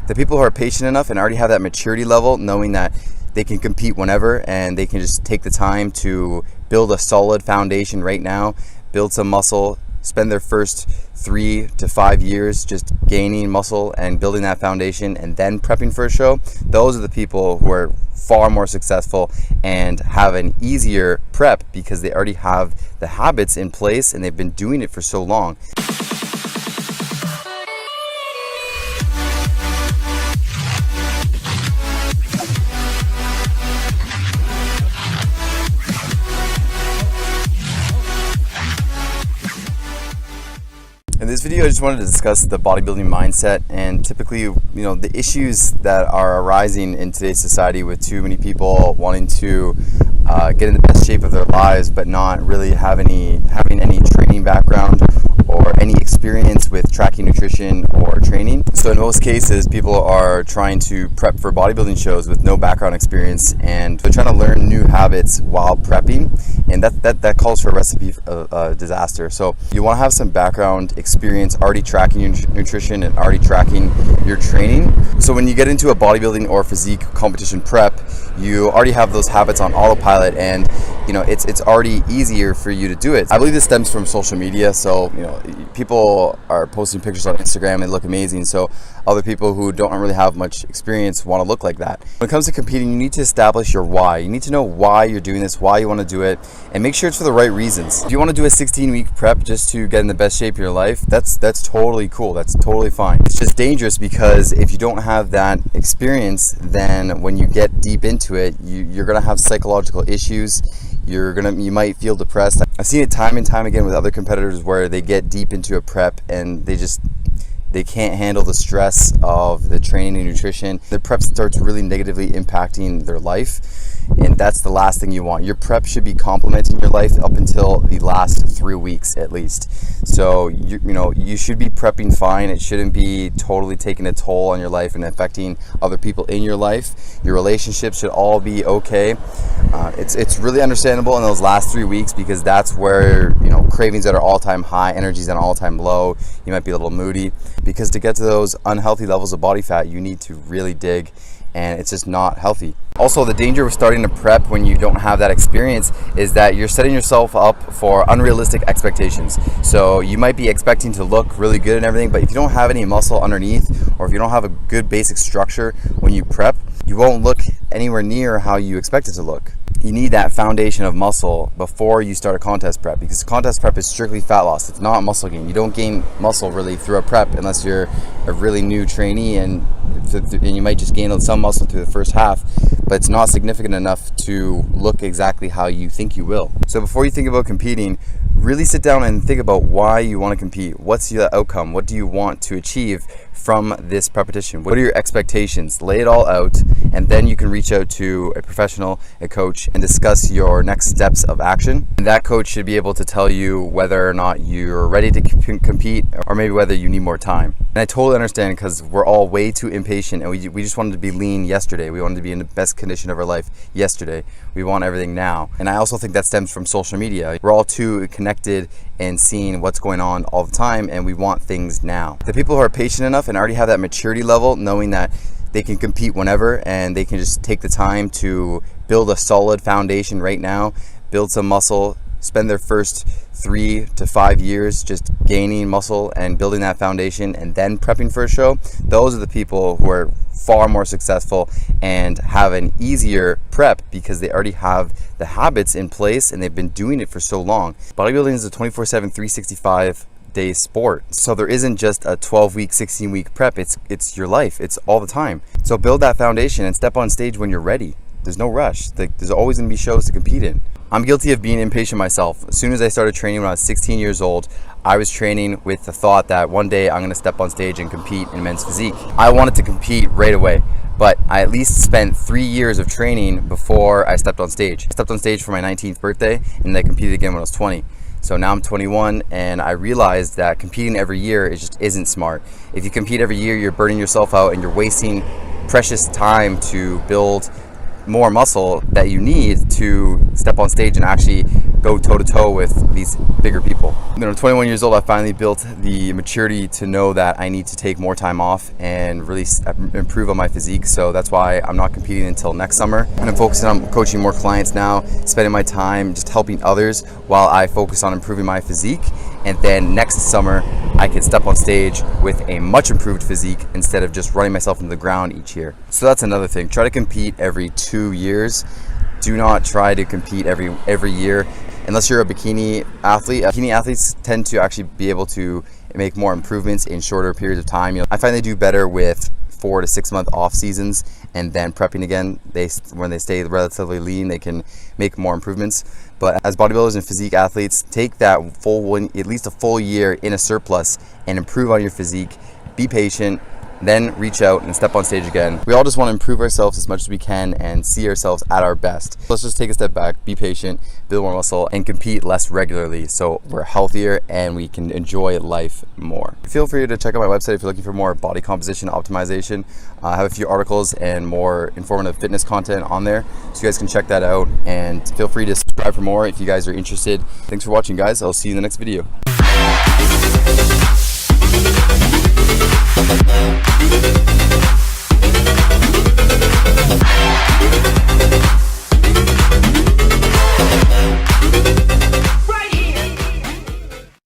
The people who are patient enough and already have that maturity level, knowing that they can compete whenever and they can just take the time to build a solid foundation right now, build some muscle, spend their first 3 to 5 years just gaining muscle and building that foundation and then prepping for a show. Those are the people who are far more successful and have an easier prep because they already have the habits in place and they've been doing it for so long. In this video, I just wanted to discuss the bodybuilding mindset and typically, the issues that are arising in today's society with too many people wanting to get in the best shape of their lives, but not really having any training background or any experience with tracking nutrition or training. So in most cases, people are trying to prep for bodybuilding shows with no background experience, and they're trying to learn new habits while prepping, and that calls for a recipe of disaster. So you want to have some background experience already tracking your nutrition and already tracking your training. So when you get into a bodybuilding or physique competition prep, you already have those habits on autopilot, and it's already easier for you to do it. I believe this stems from social media. So people are posting pictures on Instagram and they look amazing, so other people who don't really have much experience want to look like that. When it comes to competing, you need to establish your why. You need to know why you're doing this, why you want to do it, and make sure it's for the right reasons. If you want to do a 16-week prep just to get in the best shape of your life, that's totally cool. That's totally fine. It's just dangerous because if you don't have that experience, then when you get deep into it, you're gonna have psychological issues. You might feel depressed. I've seen it time and time again with other competitors where they get deep into a prep and they can't handle the stress of the training and nutrition. The prep starts really negatively impacting their life, and that's the last thing you want. Your prep should be complementing your life up until the last 3 weeks at least. So you should be prepping fine. It shouldn't be totally taking a toll on your life and affecting other people in your life. Your relationships should all be okay. It's really understandable in those last 3 weeks because that's where cravings at an all-time high, energy's at an all-time low. You might be a little moody, because to get to those unhealthy levels of body fat, you need to really dig, and it's just not healthy. Also, the danger of starting to prep when you don't have that experience is that you're setting yourself up for unrealistic expectations. So you might be expecting to look really good and everything, but if you don't have any muscle underneath, or if you don't have a good basic structure when you prep, you won't look anywhere near how you expect it to look. You need that foundation of muscle before you start a contest prep, because contest prep is strictly fat loss. It's not muscle gain. You don't gain muscle really through a prep unless you're a really new trainee, and you might just gain some muscle through the first half, but it's not significant enough to look exactly how you think you will. So before you think about competing, really sit down and think about why you want to compete. What's the outcome? What do you want to achieve from this competition? What are your expectations? Lay it all out, and then you can reach out to a professional, a coach, and discuss your next steps of action. And that coach should be able to tell you whether or not you're ready to compete, or maybe whether you need more time. And I totally understand, because we're all way too impatient, and we just wanted to be lean yesterday. We wanted to be in the best condition of our life yesterday. We want everything now. And I also think that stems from social media. We're all too connected and seeing what's going on all the time, and we want things now. The people who are patient enough and already have that maturity level, knowing that they can compete whenever and they can just take the time to build a solid foundation right now, build some muscle, spend their first 3 to 5 years just gaining muscle and building that foundation and then prepping for a show. Those are the people who are far more successful and have an easier prep because they already have the habits in place and they've been doing it for so long. Bodybuilding is a 24/7, 365-day sport. So there isn't just a 12-week, 16-week prep. It's your life. It's all the time. So build that foundation and step on stage when you're ready. There's no rush. There's always going to be shows to compete in. I'm guilty of being impatient myself. As soon as I started training when I was 16 years old, I was training with the thought that one day I'm going to step on stage and compete in men's physique. I wanted to compete right away, but I at least spent 3 years of training before I stepped on stage. I stepped on stage for my 19th birthday, and then I competed again when I was 20. So now I'm 21, and I realized that competing every year just isn't smart. If you compete every year, you're burning yourself out and you're wasting precious time to build more muscle that you need to step on stage and actually go toe to toe with these bigger people. You know, I'm 21 years old. I finally built the maturity to know that I need to take more time off and really improve on my physique. So that's why I'm not competing until next summer. And I'm focusing on coaching more clients now, spending my time just helping others while I focus on improving my physique. And then next summer, I can step on stage with a much improved physique instead of just running myself into the ground each year. So that's another thing. Try to compete every 2 years. Do not try to compete every year unless you're a bikini athlete. Bikini athletes tend to actually be able to make more improvements in shorter periods of time. You know, I find they do better with 4 to 6 month off seasons and then prepping again. When they stay relatively lean, they can make more improvements. But as bodybuilders and physique athletes, take that at least a full year in a surplus and improve on your physique. Be patient, then reach out and step on stage again. We all just want to improve ourselves as much as we can and see ourselves at our best. Let's just take a step back, be patient, build more muscle, and compete less regularly so we're healthier and we can enjoy life more. Feel free to check out my website if you're looking for more body composition optimization. I have a few articles and more informative fitness content on there, so you guys can check that out, and feel free to subscribe for more if you guys are interested. Thanks for watching, guys. I'll see you in the next video.